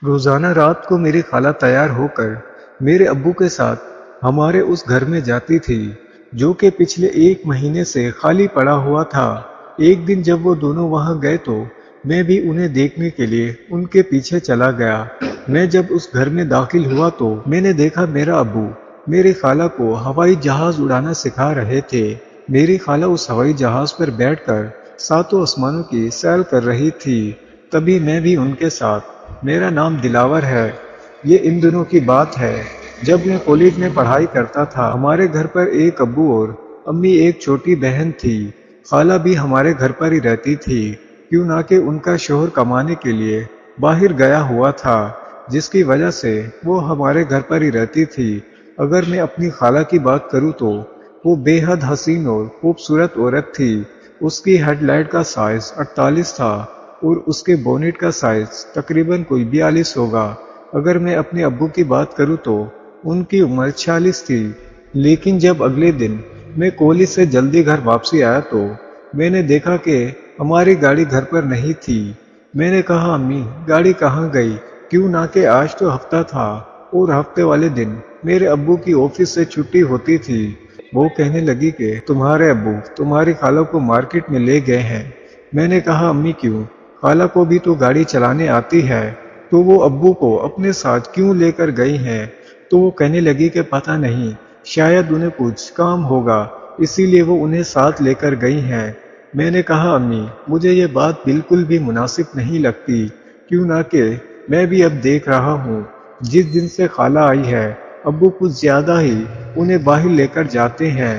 روزانہ رات کو میری خالہ تیار ہو کر میرے ابو کے ساتھ ہمارے اس گھر میں جاتی تھی جو کہ پچھلے 1 مہینے سے خالی پڑا ہوا تھا۔ ایک دن جب وہ دونوں وہاں گئے تو میں بھی انہیں دیکھنے کے لیے ان کے پیچھے چلا گیا۔ میں جب اس گھر میں داخل ہوا تو میں نے دیکھا میرا ابو میری خالہ کو ہوائی جہاز اڑانا سکھا رہے تھے۔ میری خالہ اس ہوائی جہاز پر بیٹھ کر ساتوں آسمانوں کی سیر کر رہی تھی۔ تبھی میں بھی ان کے ساتھ۔ میرا نام دلاور ہے۔ یہ ان دنوں کی بات ہے جب میں کالج میں پڑھائی کرتا تھا۔ ہمارے گھر پر ایک ابو اور امی ایک چھوٹی بہن تھی۔ خالہ بھی ہمارے گھر پر ہی رہتی تھی کیوں نہ کہ ان کا شوہر کمانے کے لیے باہر گیا ہوا تھا، جس کی وجہ سے وہ ہمارے گھر پر ہی رہتی تھی۔ اگر میں اپنی خالہ کی بات کروں تو وہ بے حد حسین اور خوبصورت عورت تھی۔ اس کی ہیڈ لائٹ کا سائز 48 تھا اور اس کے بونٹ کا سائز تقریباً کوئی 42 ہوگا۔ اگر میں اپنے ابو کی بات کروں تو ان کی عمر 46 تھی۔ لیکن جب اگلے دن میں کالج سے جلدی گھر واپسی آیا تو میں نے دیکھا کہ ہماری گاڑی گھر پر نہیں تھی۔ میں نے کہا امی گاڑی کہاں گئی؟ کیوں نہ کہ آج تو ہفتہ تھا اور ہفتے والے دن میرے ابو کی آفس سے چھٹی ہوتی تھی۔ وہ کہنے لگی کہ تمہارے ابو تمہاری خالہ کو مارکیٹ میں لے گئے ہیں۔ میں نے کہا امی کیوں؟ خالہ کو بھی تو گاڑی چلانے آتی ہے، تو وہ ابو کو اپنے ساتھ کیوں لے کر گئی ہیں؟ تو وہ کہنے لگی کہ پتہ نہیں، شاید انہیں کچھ کام ہوگا اسی لیے وہ انہیں ساتھ لے کر گئی ہیں۔ میں نے کہا امی مجھے یہ بات بالکل بھی مناسب نہیں لگتی، کیوں نہ کہ میں بھی اب دیکھ رہا ہوں جس دن سے خالہ آئی ہے ابو کچھ زیادہ ہی انہیں باہر لے کر جاتے ہیں۔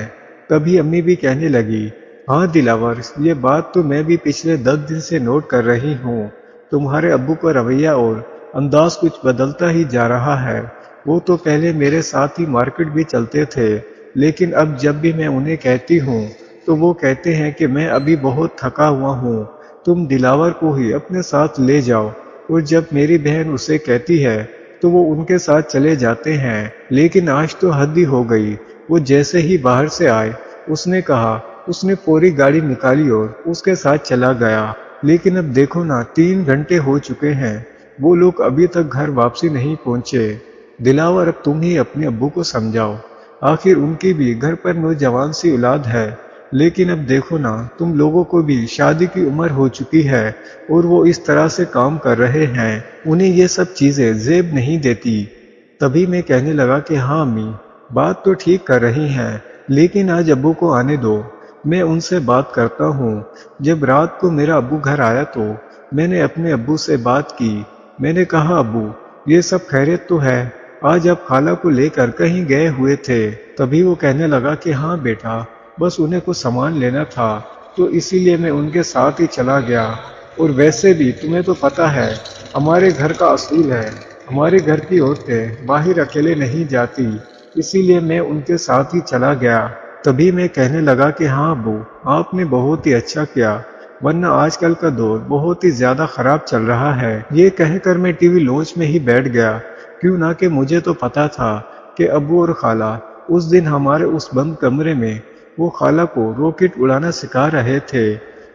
تبھی امی بھی کہنے لگی ہاں دلاور، یہ بات تو میں بھی پچھلے 10 دن سے نوٹ کر رہی ہوں۔ تمہارے ابو کا رویہ اور انداز کچھ بدلتا ہی جا رہا ہے۔ وہ تو پہلے میرے ساتھ ہی مارکیٹ بھی چلتے تھے، لیکن اب جب بھی میں انہیں کہتی ہوں تو وہ کہتے ہیں کہ میں ابھی بہت تھکا ہوا ہوں، تم دلاور کو ہی اپنے ساتھ لے جاؤ، اور جب میری بہن اسے کہتی ہے تو وہ ان کے ساتھ چلے جاتے ہیں۔ لیکن آج تو حد ہی ہو گئی۔ وہ جیسے ہی باہر سے آئے اس نے کہا، اس نے فوری گاڑی نکالی اور اس کے ساتھ چلا گیا۔ لیکن اب دیکھو نا 3 گھنٹے ہو چکے ہیں، وہ لوگ ابھی تک گھر واپسی نہیں پہنچے۔ دلاور اب تم ہی اپنے ابو کو سمجھاؤ، آخر ان کی بھی گھر پر نوجوان سی اولاد ہے۔ لیکن اب دیکھو نا تم لوگوں کو بھی شادی کی عمر ہو چکی ہے اور وہ اس طرح سے کام کر رہے ہیں، انہیں یہ سب چیزیں زیب نہیں دیتی۔ تبھی میں کہنے لگا کہ ہاں امی بات تو ٹھیک کر رہی ہیں، لیکن آج ابو کو آنے دو، میں ان سے بات کرتا ہوں۔ جب رات کو میرا ابو گھر آیا تو میں نے اپنے ابو سے بات کی۔ میں نے کہا ابو یہ سب خیریت تو ہے؟ آج آپ خالہ کو لے کر کہیں گئے ہوئے تھے؟ تبھی وہ کہنے لگا کہ ہاں بیٹا، بس انہیں کچھ سامان لینا تھا تو اسی لیے میں ان کے ساتھ ہی چلا گیا۔ اور ویسے بھی تمہیں تو پتہ ہے ہمارے گھر کا اصول ہے، ہمارے گھر کی عورتیں باہر اکیلے نہیں جاتی، اسی لیے میں ان کے ساتھ ہی چلا گیا۔ تبھی میں کہنے لگا کہ ہاں ابو آپ نے بہت ہی اچھا کیا، ورنہ آج کل کا دور بہت ہی زیادہ خراب چل رہا ہے۔ یہ کہہ کر میں ٹی وی لانچ میں ہی بیٹھ گیا، کیوں نہ کہ مجھے تو پتا تھا کہ ابو اور خالہ اس دن ہمارے اس بند کمرے میں وہ خالہ کو راکٹ اڑانا سکھا رہے تھے۔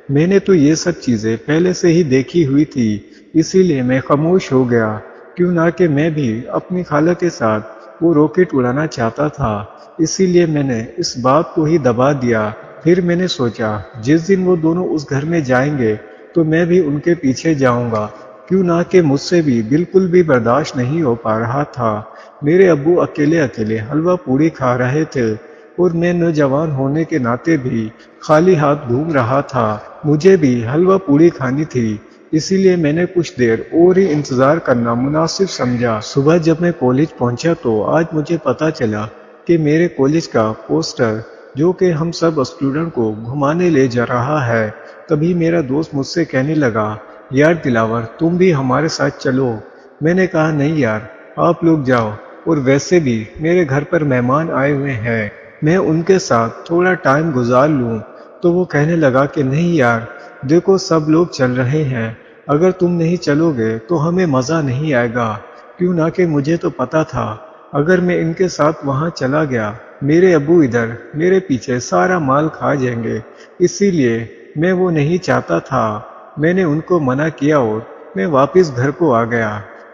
میں نے تو یہ سب چیزیں پہلے سے ہی دیکھی ہوئی تھی، اسی لیے میں خاموش ہو گیا، کیوں نہ کہ میں بھی اپنی خالہ کے ساتھ وہ راکٹ اڑانا چاہتا تھا، اسی لیے میں نے اس بات کو ہی دبا دیا۔ پھر میں نے سوچا جس دن وہ دونوں اس گھر میں جائیں گے تو میں بھی ان کے پیچھے جاؤں گا، کیوں نہ کہ مجھ سے بھی بالکل بھی برداشت نہیں ہو پا رہا تھا۔ میرے ابو اکیلے اکیلے حلوہ پوڑی کھا رہے تھے اور میں نوجوان ہونے کے ناطے بھی خالی ہاتھ گھوم رہا تھا۔ مجھے بھی حلوہ پوڑی کھانی تھی، اسی لیے میں نے کچھ دیر اور ہی انتظار کرنا مناسب سمجھا۔ صبح جب میں کالج پہنچا تو آج مجھے پتا چلا کہ میرے کالج کا پوسٹر جو کہ ہم سب اسٹوڈنٹ کو گھمانے لے جا رہا ہے۔ تبھی میرا دوست مجھ سے کہنے لگا یار دلاور تم بھی ہمارے ساتھ چلو۔ میں نے کہا نہیں یار آپ لوگ جاؤ، اور ویسے بھی میرے گھر پر مہمان آئے ہوئے ہیں، میں ان کے ساتھ تھوڑا ٹائم گزار لوں۔ تو وہ کہنے لگا کہ نہیں یار دیکھو سب لوگ چل رہے ہیں، اگر تم نہیں چلو گے تو ہمیں مزہ نہیں آئے گا، کیوں نہ کہ مجھے تو پتا تھا اگر میں ان کے ساتھ وہاں چلا گیا میرے ابو ادھر میرے پیچھے سارا مال کھا جائیں گے، اسی لیے میں وہ نہیں چاہتا تھا۔ میں نے ان کو منع کیا اور میں واپس گھر کو آ گیا۔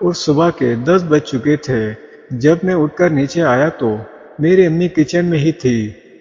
اور صبح کے 10 بج چکے تھے۔ جب میں اٹھ کر نیچے آیا تو میری امی کچن میں ہی تھی۔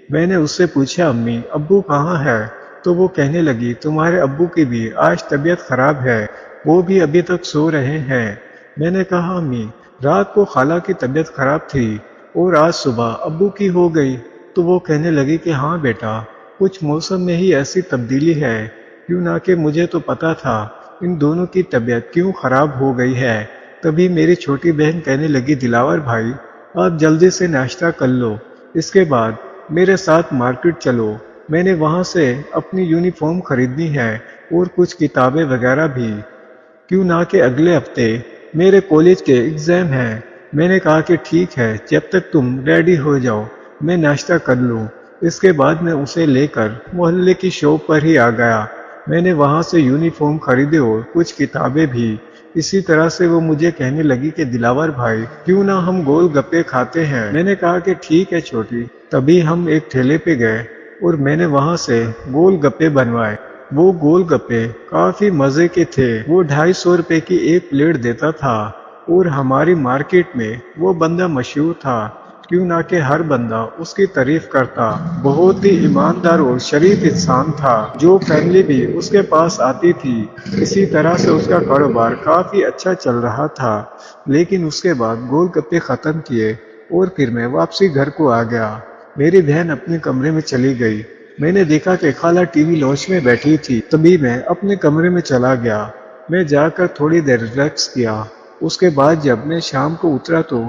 میں نے اس سے پوچھا امی ابو کہاں ہے؟ تو وہ کہنے لگی تمہارے ابو کی بھی آج طبیعت خراب ہے، وہ بھی ابھی تک سو رہے ہیں۔ میں نے کہا امی رات کو خالہ کی طبیعت خراب تھی اور آج صبح ابو کی ہو گئی؟ تو وہ کہنے لگی کہ ہاں بیٹا، کچھ موسم میں ہی ایسی تبدیلی ہے، کیوں نہ کہ مجھے تو پتا تھا ان دونوں کی طبیعت کیوں خراب ہو گئی ہے۔ تبھی میری چھوٹی بہن کہنے لگی دلاور بھائی آپ جلدی سے ناشتہ کر لو، اس کے بعد میرے ساتھ مارکیٹ چلو، میں نے وہاں سے اپنی یونیفارم خریدنی ہے اور کچھ کتابیں وغیرہ بھی، کیوں نہ کہ اگلے ہفتے میرے کالج کے ایگزام ہیں۔ میں نے کہا کہ ٹھیک ہے، جب تک تم ریڈی ہو جاؤ میں ناشتہ کر لوں۔ اس کے بعد میں اسے لے کر محلے کی شاپ پر ہی آ گیا۔ میں نے وہاں سے یونیفارم خریدے اور کچھ کتابیں بھی۔ اسی طرح سے وہ مجھے کہنے لگی کہ دلاور بھائی کیوں نہ ہم گول گپے کھاتے ہیں؟ میں نے کہا کہ ٹھیک ہے چھوٹی۔ تبھی ہم ایک ٹھیلے پہ گئے اور میں نے وہاں سے گول گپے بنوائے۔ وہ گول گپے کافی مزے کے تھے۔ وہ 250 روپے کی ایک پلیٹ دیتا تھا اور ہماری مارکیٹ میں وہ بندہ مشہور تھا، کیوں نہ کہ ہر بندہ اس کی تعریف کرتا۔ بہت ہی ایماندار اور شریف انسان تھا، جو فیملی بھی اس کے پاس آتی تھی۔ اسی طرح سے اس کا کاروبار کافی اچھا چل رہا تھا۔ لیکن اس کے بعد گول گپے ختم کیے اور پھر میں واپسی گھر کو آ گیا۔ میری بہن اپنے کمرے میں چلی گئی۔ میں نے دیکھا کہ خالہ ٹی وی لانچ میں بیٹھی تھی۔ تبھی میں اپنے کمرے میں چلا گیا۔ میں جا کر تھوڑی دیر ریلیکس کیا۔ اس کے بعد جب میں شام کو اترا تو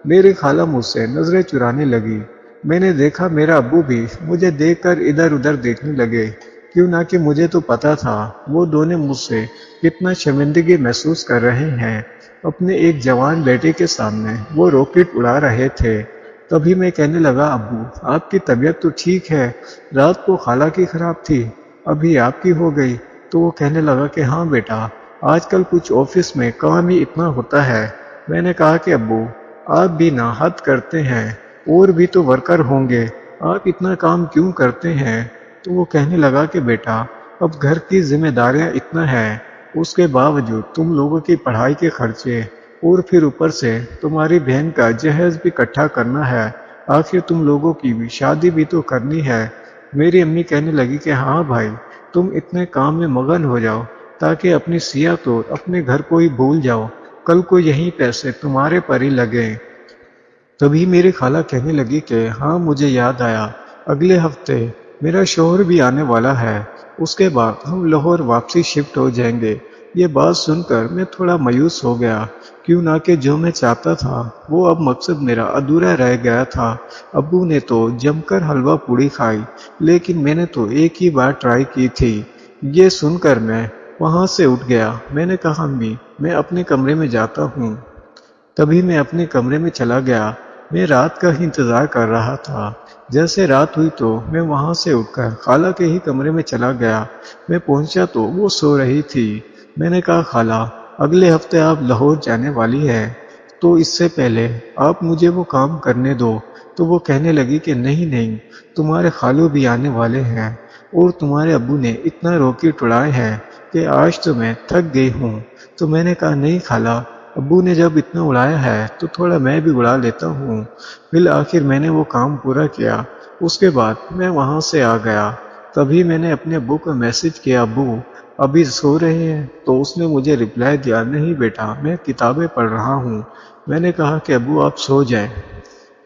میری خالہ مجھ سے نظریں چرانے لگی۔ میں نے دیکھا میرا ابو بھی مجھے دیکھ کر ادھر ادھر دیکھنے لگے، کیوں نہ کہ مجھے تو پتا تھا وہ دونوں مجھ سے کتنا شرمندگی محسوس کر رہے ہیں۔ اپنے ایک جوان بیٹے کے سامنے وہ راکٹ اڑا رہے تھے۔ تبھی میں کہنے لگا ابو آپ کی طبیعت تو ٹھیک ہے، رات کو خالہ کی خراب تھی، ابھی آپ کی ہو گئی؟ تو وہ کہنے لگا کہ ہاں بیٹا، آج کل کچھ آفس میں کام ہی اتنا ہوتا ہے۔ میں نے کہا کہ ابو آپ بھی نہ حد کرتے ہیں، اور بھی تو ورکر ہوں گے، آپ اتنا کام کیوں کرتے ہیں؟ تو وہ کہنے لگا کہ بیٹا اب گھر کی ذمہ داریاں اتنا ہیں، اس کے باوجود تم لوگوں کی پڑھائی کے خرچے اور پھر اوپر سے تمہاری بہن کا جہیز بھی اکٹھا کرنا ہے، آخر تم لوگوں کی بھی شادی بھی تو کرنی ہے۔ میری امی کہنے لگی کہ ہاں بھائی تم اتنے کام میں مگن ہو جاؤ تاکہ اپنی صحت اور اپنے گھر کو ہی بھول جاؤ، کل کو یہی پیسے تمہارے پر ہی لگیں۔ تبھی میری خالہ کہنے لگی کہ ہاں مجھے یاد آیا، اگلے ہفتے میرا شوہر بھی آنے والا ہے، اس کے بعد ہم لاہور واپسی شفٹ ہو جائیں گے۔ یہ بات سن کر میں تھوڑا مایوس ہو گیا، کیوں نہ کہ جو میں چاہتا تھا وہ اب مقصد میرا ادھورا رہ گیا تھا۔ ابو نے تو جم کر حلوہ پوڑی کھائی، لیکن میں نے تو ایک ہی بار ٹرائی کی تھی۔ یہ سن کر میں وہاں سے اٹھ گیا۔ میں نے کہا امی میں اپنے کمرے میں جاتا ہوں۔ تبھی میں اپنے کمرے میں چلا گیا۔ میں رات کا ہی انتظار کر رہا تھا۔ جیسے رات ہوئی تو میں وہاں سے اٹھ کر خالہ کے ہی کمرے میں چلا گیا۔ میں پہنچا تو وہ سو رہی تھی۔ میں نے کہا خالہ اگلے ہفتے آپ لاہور جانے والی ہے، تو اس سے پہلے آپ مجھے وہ کام کرنے دو۔ تو وہ کہنے لگی کہ نہیں نہیں، تمہارے خالو بھی آنے والے ہیں اور تمہارے ابو نے اتنا راکٹ اڑائے ہیں کہ آج تو میں تھک گئی ہوں۔ تو میں نے کہا نہیں خالہ، ابو نے جب اتنا اڑایا ہے تو تھوڑا میں بھی اڑا لیتا ہوں۔ بالآخر میں نے وہ کام پورا کیا۔ اس کے بعد میں وہاں سے آ گیا۔ تبھی میں نے اپنے ابو کو میسج کیا ابو ابھی سو رہے ہیں؟ تو اس نے مجھے رپلائی دیا نہیں بیٹا میں کتابیں پڑھ رہا ہوں۔ میں نے کہا کہ ابو آپ سو جائیں،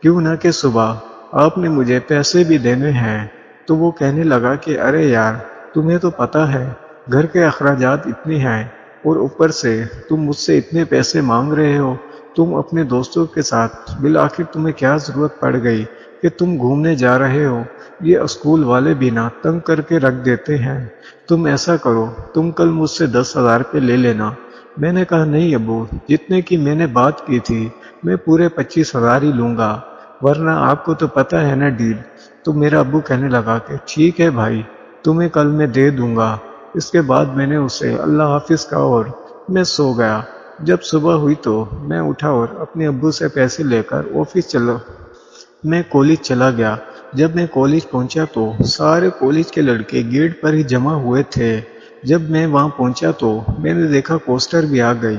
کیوں نہ کہ صبح آپ نے مجھے پیسے بھی دینے ہیں۔ تو وہ کہنے لگا کہ ارے یار تمہیں تو پتہ ہے گھر کے اخراجات اتنے ہیں اور اوپر سے تم مجھ سے اتنے پیسے مانگ رہے ہو، تم اپنے دوستوں کے ساتھ، بالآخر تمہیں کیا ضرورت پڑ گئی کہ تم گھومنے جا رہے ہو؟ یہ اسکول والے بھی نہ تنگ کر کے رکھ دیتے ہیں۔ تم ایسا کرو تم کل مجھ سے 10,000 روپے لے لینا۔ میں نے کہا نہیں ابو، جتنے کی میں نے بات کی تھی میں پورے 25,000 ہی لوں گا، ورنہ آپ کو تو پتہ ہے نا ڈیل۔ تو میرا ابو کہنے لگا کہ ٹھیک ہے بھائی تمہیں کل میں دے دوں گا۔ اس کے بعد میں نے اسے اللہ حافظ کہا اور میں سو گیا۔ جب صبح ہوئی تو میں اٹھا اور اپنے ابو سے پیسے لے کر آفس چلا۔ میں کالج چلا گیا۔ جب میں کالج پہنچا تو سارے کالج کے لڑکے گیٹ پر ہی جمع ہوئے تھے۔ جب میں وہاں پہنچا تو میں نے دیکھا کوسٹر بھی آ گئی۔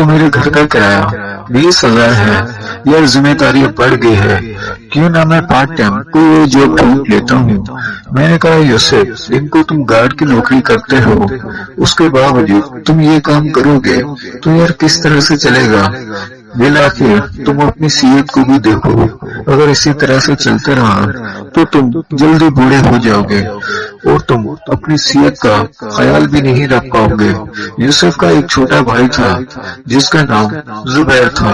تو میرے گھر کا کرایہ 20,000 ہے، یار ذمہ داری بڑھ گئی ہے، کیوں نہ میں پارٹ ٹائم کوئی جاب ڈھونڈ لیتا ہوں۔ میں نے کہا یوسف، ان کو تم گارڈ کی نوکری کرتے ہو، اس کے باوجود تم یہ کام کرو گے تو یار کس طرح سے چلے گا؟ بالآخر تم اپنی صحت کو بھی دیکھو، اگر اسی طرح سے چلتے رہا تو تم جلدی بوڑھے ہو جاؤ گے اور تم اپنی صحت کا خیال بھی نہیں رکھ پاؤ گے۔ یوسف کا ایک چھوٹا بھائی تھا جس کا نام زبیر تھا۔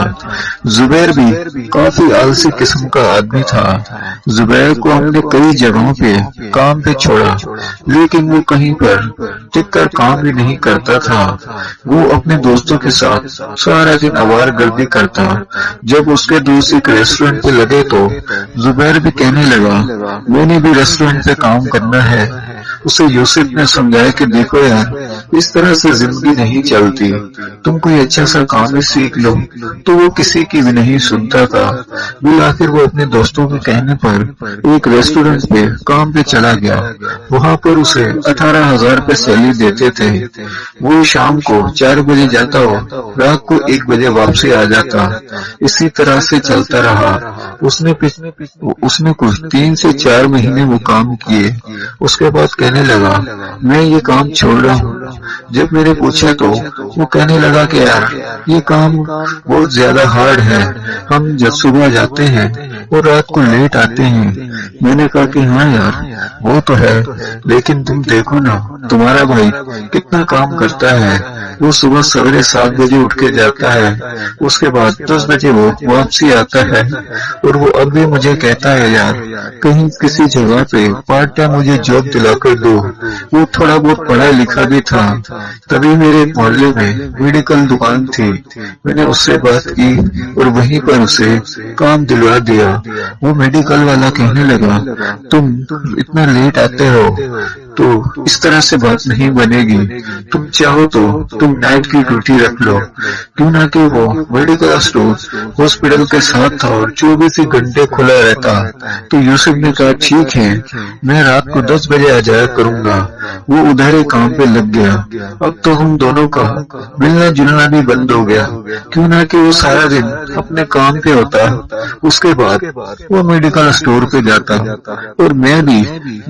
زبیر بھی کافی آلسی قسم کا آدمی تھا۔ زبیر کو ہم نے کئی جگہوں پہ کام پہ چھوڑا، لیکن وہ کہیں پر ٹک کر کام بھی نہیں کرتا تھا۔ وہ اپنے دوستوں کے ساتھ سارا دن آوار گردی کرتا۔ جب اس کے دوست ایک ریسٹورنٹ پہ لگے تو زبیر بھی کہنے لگا میں نے بھی ریسٹورنٹ پہ کام کرنا ہے۔ اسے یوسف نے سمجھایا کہ دیکھو یار، اس طرح سے زندگی نہیں چلتی، تم کوئی اچھا سا کام ہی سیکھ لو۔ تو وہ کسی کی بھی نہیں سنتا تھا۔ بالآخر وہ اپنے دوستوں کے کہنے پر ایک ریسٹورنٹ پہ کام پہ چلا گیا۔ وہاں پر اسے 18,000 روپے سیلری دیتے تھے۔ وہ شام کو 4 بجے جاتا ہو، رات کو 1 بجے واپسی آ جاتا۔ اسی طرح سے چلتا رہا۔ اس نے کچھ 3 سے 4 مہینے وہ کام کیے۔ اس کے بعد کہنے لگا میں یہ کام چھوڑ رہا ہوں۔ جب میں نے پوچھا تو وہ کہنے لگا کہ یار یہ کام بہت زیادہ ہارڈ ہے، ہم جب صبح جاتے ہیں اور رات کو لیٹ آتے ہیں۔ میں نے کہا کہ ہاں یار وہ تو ہے، لیکن تم دیکھو نا تمہارا بھائی کتنا کام کرتا ہے۔ وہ صبح سویرے 7 بجے اٹھ کے جاتا ہے، اس کے بعد 10 بجے وہ واپسی آتا ہے، اور وہ اب بھی مجھے کہتا ہے یار کہیں کسی جگہ پہ پارٹ ٹائم مجھے جاب دلا کر دو۔ وہ تھوڑا بہت پڑھا لکھا بھی تھا۔ تبھی میرے محلے میں میڈیکل دکان تھی، میں نے اس سے بات کی اور وہیں پر اسے کام دلوا دیا۔ وہ میڈیکل والا کہنے لگا تم اتنا لیٹ آتے ہو تو اس طرح سے بات نہیں بنے گی، تم چاہو تو تم نائٹ کی ڈیوٹی رکھ لو۔ کیوں نہ کہ وہ میڈیکل اسٹور ہاسپٹل کے ساتھ تھا اور 24 گھنٹے کھلا رہتا۔ تو یوسف نے کہا ٹھیک ہے، میں رات کو 10 بجے آ جایا کروں گا۔ وہ ادھر ہی کام پہ لگ گیا۔ اب تو ہم دونوں کا ملنا جلنا بھی بند ہو گیا، کیوں نہ کہ وہ سارا دن اپنے کام پہ ہوتا، اس کے بعد وہ میڈیکل اسٹور پہ جاتا اور میں بھی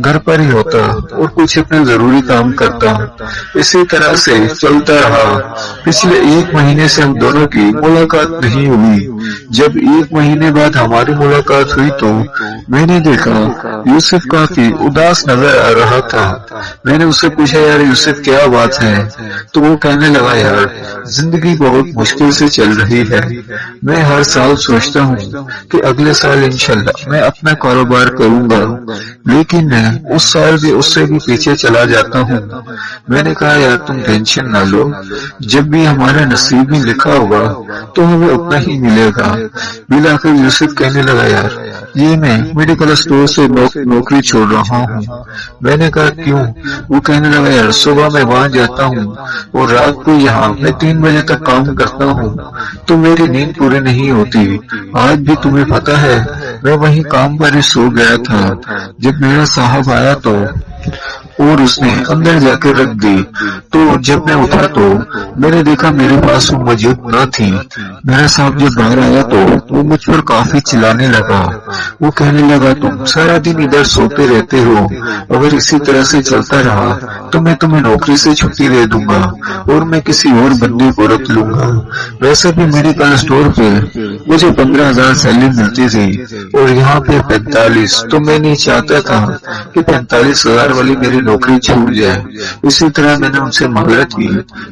گھر پر ہی ہوتا اور کچھ اپنے ضروری کام کرتا۔ اسی طرح سے چلتا رہا۔ پچھلے 1 مہینے سے ہم دونوں کی ملاقات نہیں ہوئی۔ جب 1 مہینے بعد ہماری ملاقات ہوئی تو میں نے دیکھا یوسف کافی اداس نظر آ رہا تھا۔ میں نے اس سے پوچھا یار یوسف کیا بات ہے؟ تو وہ کہنے لگا یار زندگی بہت مشکل سے چل رہی ہے۔ میں ہر سال سوچتا ہوں کہ اگلے سال انشاءاللہ میں اپنا کاروبار کروں گا، لیکن میں اس سال بھی اس سے بھی پیچھے چلا جاتا ہوں۔ میں نے کہا یار تم ٹینشن نہ لو، جب بھی ہمارا نصیب میں لکھا ہوگا تو ہمیں اتنا ہی ملے گا۔ بالآخر یوسف کہنے لگا یار یہ میں میڈیکل اسٹور سے نوکری چھوڑ رہا ہوں۔ میں نے کہا کیوں؟ وہ کہنے لگا یار صبح میں وہاں جاتا ہوں اور رات کو یہاں میں 3 بجے تک کام کرتا ہوں، تو میری نیند پوری نہیں ہوتی۔ آج بھی تمہیں پتا ہے میں وہیں کام پر ہی سو گیا تھا۔ جب میرا صاحب آیا تو اور اس نے اندر جا کے رکھ دی، تو جب میں اٹھا تو میں نے دیکھا میرے پاس وہ موجود نہ تھی۔ میرا صاحب جب باہر آیا تو وہ مجھ پر کافی چلانے لگا۔ وہ کہنے لگا تم سارا دن ادھر سوتے رہتے ہو، اگر اسی طرح سے چلتا رہا تو میں تمہیں نوکری سے چھٹی دے دوں گا اور میں کسی اور بندے کو رکھ لوں گا۔ ویسے بھی میڈیکل اسٹور پہ مجھے 15,000 سیلری ملتی تھی اور یہاں پہ 45، تو میں نہیں چاہتا تھا کہ 45,000 والی میری نوکری چھوٹ جائے۔ اسی طرح میں نے ان سے معذرت کی۔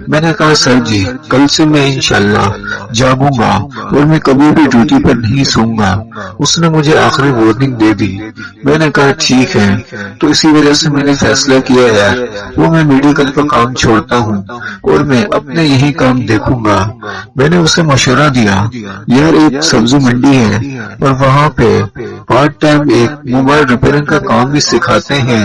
میں نے کہا سر جی کل سے میں انشاءاللہ جاگوں گا اور میں کبھی بھی ڈیوٹی پر نہیں سوں گا۔ اس نے مجھے آخری وارننگ دے دی۔ میں نے کہا ٹھیک ہے، تو اسی وجہ سے میں نے فیصلہ کیا یار وہ میں میڈیکل کا کام چھوڑتا ہوں اور میں اپنے یہی کام دیکھوں گا۔ میں نے اسے مشورہ دیا یار ایک سبزی منڈی ہے اور وہاں پہ پارٹ ٹائم ایک موبائل ریپیئرنگ کا کام بھی سکھاتے ہیں،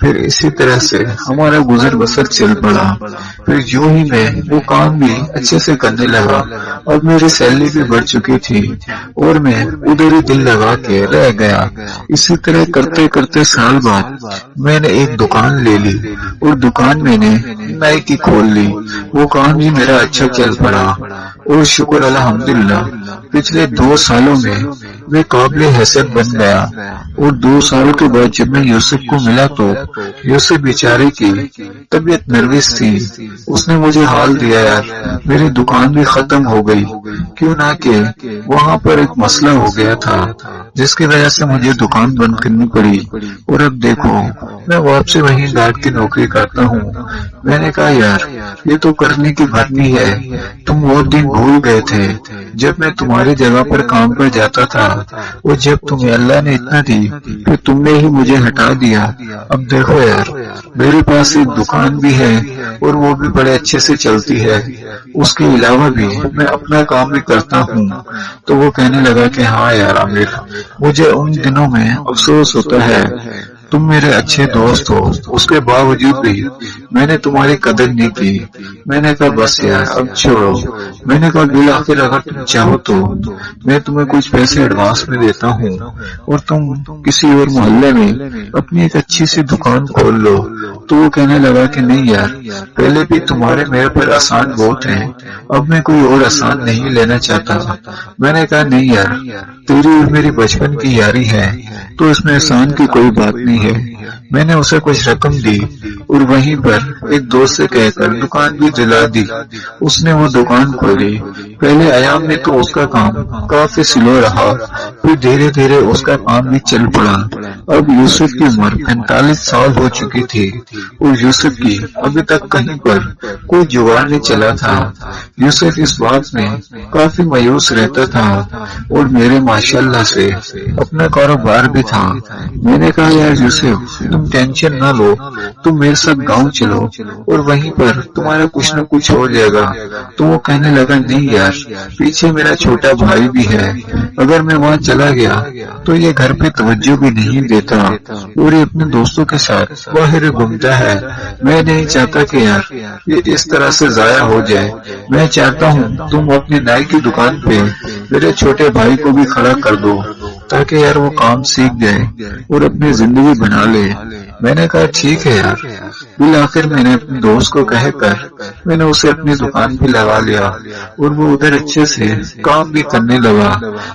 پھر اسی طرح سے ہمارا گزر بسر چل پڑا. پھر جو ہی میں وہ کام بھی اچھے سے کرنے لگا. اب میری سیلری بھی بڑھ چکی تھی اور میں ادھر ہی دل لگا کے رہ گیا. اسی طرح کرتے کرتے سال بعد میں نے ایک دکان لے لی اور دکان میں نے نئی کی کھول لی. وہ کام بھی میرا اچھا چل پڑا اور شکر الحمدللہ پچھلے 2 سالوں میں قابل حیثیت بن گیا. اور 2 سالوں کے بعد جب میں یوسف کو ملا تو یوسف بیچارے کی طبیعت نروس تھی. اس نے مجھے حال دیا یار میری دکان بھی ختم ہو گئی، کیوں نہ کہ وہاں پر ایک مسئلہ ہو گیا تھا جس کی وجہ سے مجھے دکان بند کرنی پڑی. اور اب دیکھو میں واپس وہیں گارڈ کی نوکری کرتا ہوں. میں نے کہا یار یہ تو کرنے کی بھرنی ہے، تم وہ دن بھول گئے تھے جب میں تمہاری جگہ پر کام پر جاتا تھا اور جب تمہیں اللہ نے اتنا دی پھر تم نے ہی مجھے ہٹا دیا. اب دیکھو یار میرے پاس ایک دکان بھی ہے اور وہ بھی بڑے اچھے سے چلتی ہے، اس کے علاوہ بھی میں اپنا کام بھی کرتا ہوں. تو وہ کہنے لگا کہ ہاں یار عامر مجھے ان دنوں میں افسوس ہوتا ہے، تم میرے اچھے دوست ہو، اس کے باوجود بھی میں نے تمہاری قدر نہیں کی. میں نے کہا بس یار اب چھوڑو. میں نے کہا بالآخر اگر تم چاہو تو میں تمہیں کچھ پیسے ایڈوانس میں دیتا ہوں اور تم کسی اور محلے میں اپنی ایک اچھی سی دکان کھول لو. تو وہ کہنے لگا کہ نہیں یار پہلے بھی تمہارے میرے پر احسان بہت ہیں، اب میں کوئی اور احسان نہیں لینا چاہتا. میں نے کہا نہیں یار تیری اور میری بچپن کی یاری ہے تو اس میں احسان کی کوئی بات نہیں ہے. میں نے اسے کچھ رقم دی اور وہیں پر ایک دوست سے کہہ کر دکان بھی دلا دی. اس نے وہ دکان کھولی. پہلے ایام میں تو اس کا کام کافی سلو رہا، پھر دھیرے دھیرے اس کا کام بھی چل پڑا. اب یوسف کی عمر 45 سال ہو چکی تھی اور یوسف کی ابھی تک کہیں پر کوئی جگاڑ نہیں چلا تھا. یوسف اس بات میں کافی مایوس رہتا تھا اور میرے ماشاءاللہ سے اپنا کاروبار بھی تھا. میں نے کہا یار یوسف تم ٹینشن نہ لو، تم میرے ساتھ گاؤں چلو اور وہیں پر تمہارا کچھ نہ کچھ ہو جائے گا. تو وہ کہنے لگا نہیں یار پیچھے میرا چھوٹا بھائی بھی ہے، اگر میں وہاں چلا گیا تو یہ گھر پہ توجہ بھی نہیں دیتا اور یہ اپنے دوستوں کے ساتھ باہر گھومتا ہے. میں نہیں چاہتا کہ یار یہ اس طرح سے ضائع ہو جائے. میں چاہتا ہوں تم اپنی نائی کی دکان پہ میرے چھوٹے بھائی کو بھی کھڑا کر دو تاکہ یار وہ کام سیکھ جائے اور اپنی زندگی بنا لے. میں نے کہا ٹھیک ہے یار. بالآخر میں نے اپنے دوست کو کہہ کر میں نے اسے اپنی دکان پہ لگا لیا اور وہ ادھر اچھے سے کام بھی کرنے لگا.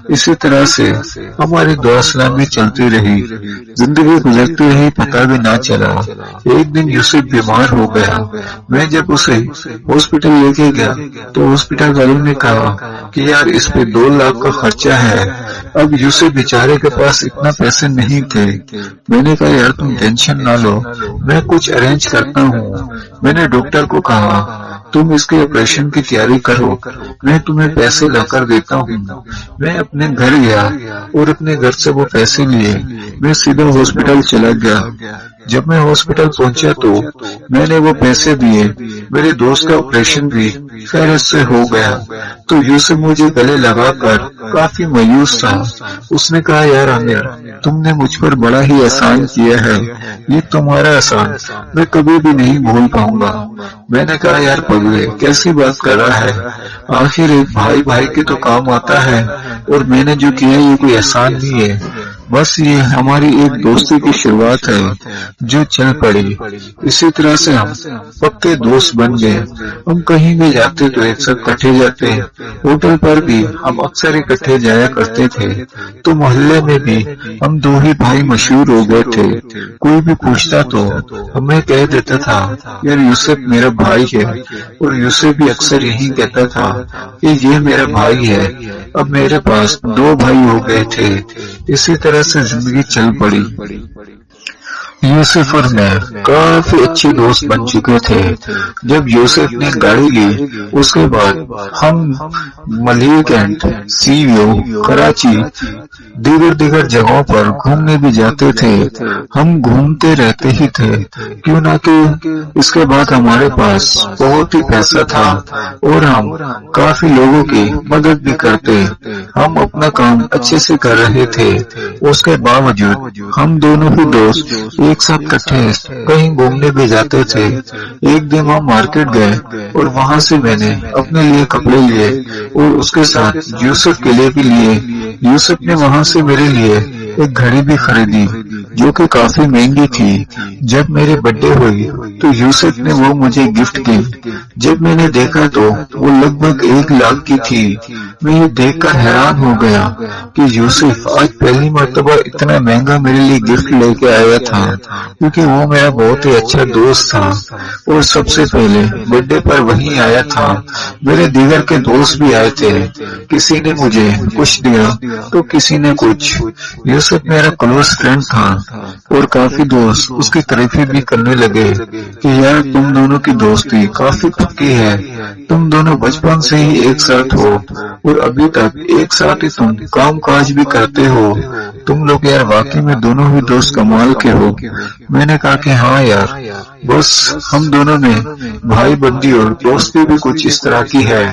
اسی طرح سے ہماری دعا سلام بھی چلتی رہی، زندگی گزرتی رہی، پتہ بھی نہ چلا. ایک دن یوسف بیمار ہو گیا. میں جب اسے ہاسپٹل لے کے گیا تو ہاسپٹل والوں نے کہا کہ یار اس پہ 2 لاکھ کا خرچہ ہے. اب یوسف بیچارے کے پاس اتنا پیسے نہیں تھے. میں نے کہا یار تم ٹینشن نہ لو، میں کچھ ارینج کرتا ہوں. میں نے ڈاکٹر کو کہا تم اس کے آپریشن کی تیاری کرو، میں تمہیں پیسے لا کر دیتا ہوں. میں اپنے گھر گیا اور اپنے گھر سے وہ پیسے لیے میں سیدھا ہاسپٹل چلا گیا. جب میں ہاسپٹل پہنچا تو میں نے وہ پیسے دیے. میرے دوست کا آپریشن بھی خیریت سے ہو گیا. تو یوسف مجھے گلے لگا کر کافی مایوس تھا. اس نے کہا یار عامر تم نے مجھ پر بڑا ہی احسان کیا ہے، یہ تمہارا احسان میں کبھی بھی نہیں بھول پاؤں گا. میں نے کہا یار پگلے کیسی بات کر رہا ہے، آخر ایک بھائی بھائی کے تو کام آتا ہے اور میں نے جو کیا یہ کوئی احسان نہیں ہے، بس یہ ہماری ایک دوستی کی شروعات ہے جو چل پڑی. اسی طرح سے ہم پکے دوست بن گئے. ہم کہیں بھی جاتے تو ایک ساتھ کٹھے جاتے، ہوٹل پر بھی ہم اکثر اکٹھے جایا کرتے تھے. تو محلے میں بھی ہم 2 ہی بھائی مشہور ہو گئے تھے. کوئی بھی پوچھتا تو ہمیں کہہ دیتا تھا یار یوسف میرا بھائی ہے، اور یوسف بھی اکثر یہی کہتا تھا کہ یہ میرا بھائی ہے. اب میرے پاس 2 بھائی ہو گئے تھے. اسی طرح سے زندگی چل پڑی. یوسف اور میں کافی اچھے دوست بن چکے تھے. جب یوسف نے گاڑی لی اس کے بعد ہم ملیح کینٹ، سی ویو، کراچی دیگر جگہوں پر گھومنے بھی جاتے تھے. ہم گھومتے رہتے ہی تھے کیوں نہ کہ اس کے بعد ہمارے پاس بہت ہی پیسہ تھا اور ہم کافی لوگوں کی مدد بھی کرتے. ہم اپنا کام اچھے سے کر رہے تھے. اس کے باوجود ہم دونوں ہی دوست ایک ساتھ کٹھے کہیں گھومنے بھی جاتے تھے۔ ایک دن ہم مارکیٹ گئے اور وہاں سے میں نے اپنے لیے کپڑے لیے اور اس کے ساتھ یوسف کے لیے بھی لیے۔ یوسف نے وہاں سے میرے لیے ایک گھڑی بھی خریدی جو کہ کافی مہنگی تھی۔ جب میری برتھ ڈے ہوئی تو یوسف نے وہ مجھے گفٹ کی۔ جب میں نے دیکھا تو وہ لگ بھگ 1 لاکھ کی تھی۔ میں یہ دیکھ کر حیران ہو گیا کہ یوسف آج پہلی مرتبہ اتنا مہنگا میرے لیے گفٹ لے کے آیا تھا، کیونکہ وہ میرا بہت ہی اچھا دوست تھا اور سب سے پہلے برتھ ڈے پر وہی آیا تھا۔ میرے دیگر کے دوست بھی آئے تھے، کسی نے مجھے کچھ دیا تو کسی نے کچھ۔ یوسف میرا کلوز فرینڈ تھا اور کافی دوست اس کی تعریفیں بھی کرنے لگے کہ یار تم دونوں کی دوستی کافی پکی ہے، تم دونوں بچپن سے ہی ایک ساتھ ہو اور ابھی تک ایک ساتھ ہی تم کام کاج بھی کرتے ہو، تم لوگ یار واقعی میں دونوں ہی دوست کمال کے ہو۔ میں نے کہا کہ ہاں یار، بس ہم دونوں میں بھائی بندی اور دوستی بھی کچھ اس طرح کی ہے۔